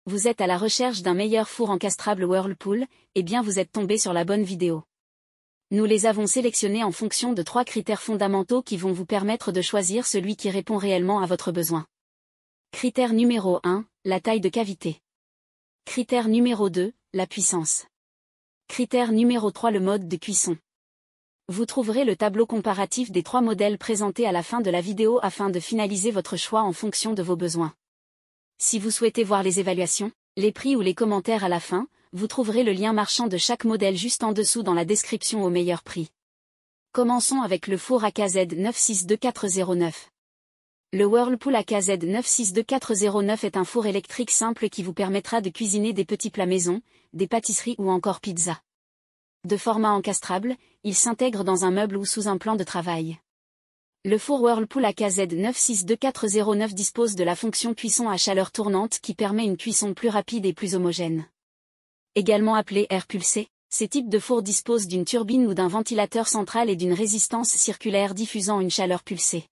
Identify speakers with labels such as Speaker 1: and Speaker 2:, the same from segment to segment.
Speaker 1: Vous êtes à la recherche d'un meilleur four encastrable Whirlpool, eh bien vous êtes tombé sur la bonne vidéo. Nous les avons sélectionnés en fonction de 3 critères fondamentaux qui vont vous permettre de choisir celui qui répond réellement à votre besoin. Critère numéro 1, la taille de cavité. Critère numéro 2, la puissance. Critère numéro 3, le mode de cuisson. Vous trouverez le tableau comparatif des 3 modèles présentés à la fin de la vidéo afin de finaliser votre choix en fonction de vos besoins. Si vous souhaitez voir les évaluations, les prix ou les commentaires à la fin, vous trouverez le lien marchand de chaque modèle juste en dessous dans la description au meilleur prix. Commençons avec le four AKZ 962409. Le Whirlpool AKZ 962409 est un four électrique simple qui vous permettra de cuisiner des petits plats maison, des pâtisseries ou encore pizza. De format encastrable, il s'intègre dans un meuble ou sous un plan de travail. Le four Whirlpool AKZ 962409 dispose de la fonction cuisson à chaleur tournante qui permet une cuisson plus rapide et plus homogène. Également appelé air pulsé, ces types de fours disposent d'une turbine ou d'un ventilateur central et d'une résistance circulaire diffusant une chaleur pulsée.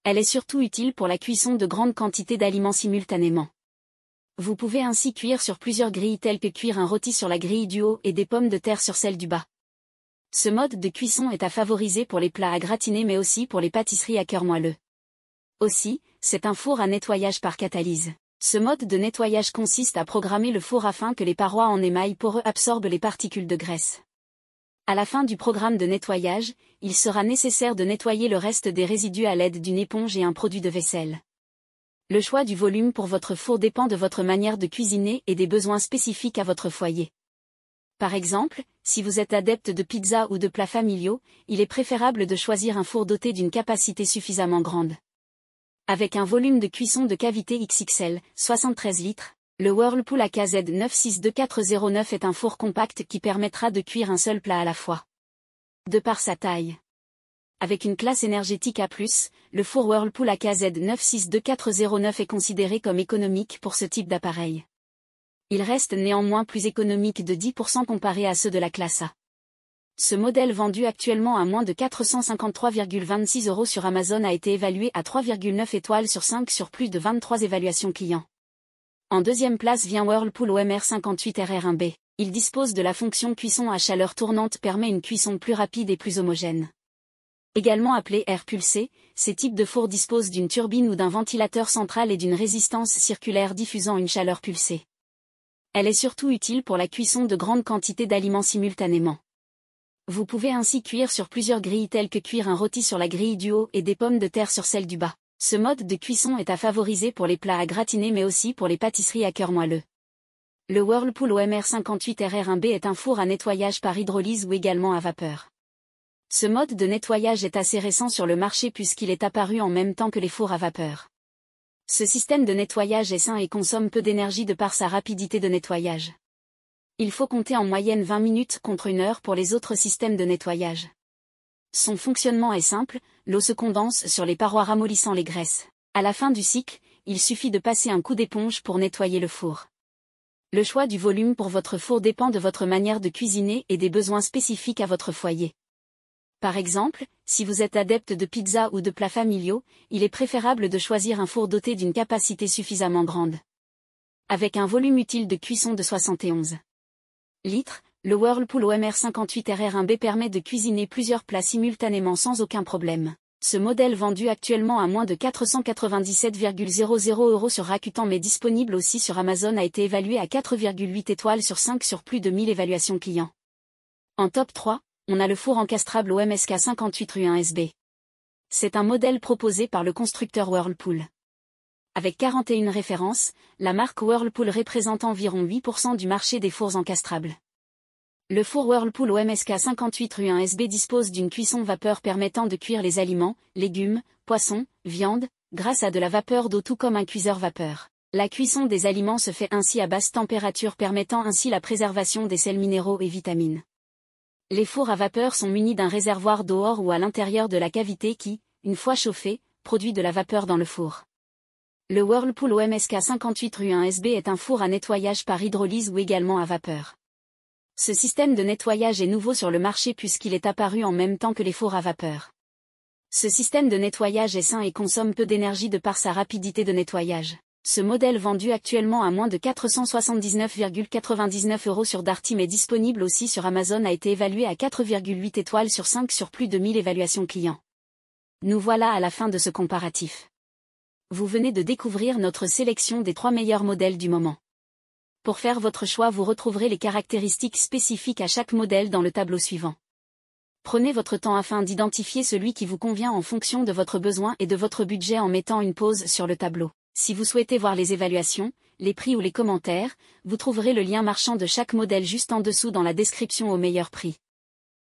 Speaker 1: Elle est surtout utile pour la cuisson de grandes quantités d'aliments simultanément. Vous pouvez ainsi cuire sur plusieurs grilles telles que cuire un rôti sur la grille du haut et des pommes de terre sur celle du bas. Ce mode de cuisson est à favoriser pour les plats à gratiner mais aussi pour les pâtisseries à cœur moelleux. Aussi, c'est un four à nettoyage par catalyse. Ce mode de nettoyage consiste à programmer le four afin que les parois en émail poreux absorbent les particules de graisse. À la fin du programme de nettoyage, il sera nécessaire de nettoyer le reste des résidus à l'aide d'une éponge et un produit de vaisselle. Le choix du volume pour votre four dépend de votre manière de cuisiner et des besoins spécifiques à votre foyer. Par exemple, si vous êtes adepte de pizza ou de plats familiaux, il est préférable de choisir un four doté d'une capacité suffisamment grande. Avec un volume de cuisson de cavité XXL, 73 litres, le Whirlpool AKZ 962409 est un four compact qui permettra de cuire un seul plat à la fois. De par sa taille. Avec une classe énergétique A+, le four Whirlpool AKZ 962409 est considéré comme économique pour ce type d'appareil. Il reste néanmoins plus économique de 10% comparé à ceux de la classe A. Ce modèle vendu actuellement à moins de 453,26 € sur Amazon a été évalué à 3,9 étoiles sur 5 sur plus de 23 évaluations clients. En deuxième place vient Whirlpool OMR 58RR1B. Il dispose de la fonction cuisson à chaleur tournante permet une cuisson plus rapide et plus homogène. Également appelé air pulsé, ces types de fours disposent d'une turbine ou d'un ventilateur central et d'une résistance circulaire diffusant une chaleur pulsée. Elle est surtout utile pour la cuisson de grandes quantités d'aliments simultanément. Vous pouvez ainsi cuire sur plusieurs grilles telles que cuire un rôti sur la grille du haut et des pommes de terre sur celle du bas. Ce mode de cuisson est à favoriser pour les plats à gratiner mais aussi pour les pâtisseries à cœur moelleux. Le Whirlpool OMR 58RR1B est un four à nettoyage par hydrolyse ou également à vapeur. Ce mode de nettoyage est assez récent sur le marché puisqu'il est apparu en même temps que les fours à vapeur. Ce système de nettoyage est sain et consomme peu d'énergie de par sa rapidité de nettoyage. Il faut compter en moyenne 20 minutes contre 1 heure pour les autres systèmes de nettoyage. Son fonctionnement est simple, l'eau se condense sur les parois ramollissant les graisses. À la fin du cycle, il suffit de passer un coup d'éponge pour nettoyer le four. Le choix du volume pour votre four dépend de votre manière de cuisiner et des besoins spécifiques à votre foyer. Par exemple, si vous êtes adepte de pizza ou de plats familiaux, il est préférable de choisir un four doté d'une capacité suffisamment grande. Avec un volume utile de cuisson de 71 litres, le Whirlpool OMR 58RR1B permet de cuisiner plusieurs plats simultanément sans aucun problème. Ce modèle vendu actuellement à moins de 497,00 € sur Rakuten mais disponible aussi sur Amazon a été évalué à 4,8 étoiles sur 5 sur plus de 1000 évaluations clients. En top 3, on a le four encastrable OMSK 58 RU1SB. C'est un modèle proposé par le constructeur Whirlpool. Avec 41 références, la marque Whirlpool représente environ 8% du marché des fours encastrables. Le four Whirlpool OMSK 58 RU1SB dispose d'une cuisson vapeur permettant de cuire les aliments, légumes, poissons, viande, grâce à de la vapeur d'eau tout comme un cuiseur vapeur. La cuisson des aliments se fait ainsi à basse température permettant ainsi la préservation des sels minéraux et vitamines. Les fours à vapeur sont munis d'un réservoir d'eau hors ou à l'intérieur de la cavité qui, une fois chauffé, produit de la vapeur dans le four. Le Whirlpool OMSK 58 RU1SB est un four à nettoyage par hydrolyse ou également à vapeur. Ce système de nettoyage est nouveau sur le marché puisqu'il est apparu en même temps que les fours à vapeur. Ce système de nettoyage est sain et consomme peu d'énergie de par sa rapidité de nettoyage. Ce modèle vendu actuellement à moins de 479,99 € sur Darty mais disponible aussi sur Amazon a été évalué à 4,8 étoiles sur 5 sur plus de 1000 évaluations clients. Nous voilà à la fin de ce comparatif. Vous venez de découvrir notre sélection des 3 meilleurs modèles du moment. Pour faire votre choix, vous retrouverez les caractéristiques spécifiques à chaque modèle dans le tableau suivant. Prenez votre temps afin d'identifier celui qui vous convient en fonction de votre besoin et de votre budget en mettant une pause sur le tableau. Si vous souhaitez voir les évaluations, les prix ou les commentaires, vous trouverez le lien marchand de chaque modèle juste en dessous dans la description au meilleur prix.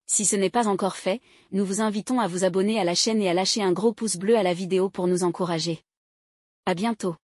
Speaker 1: Si ce n'est pas encore fait, nous vous invitons à vous abonner à la chaîne et à lâcher un gros pouce bleu à la vidéo pour nous encourager. À bientôt.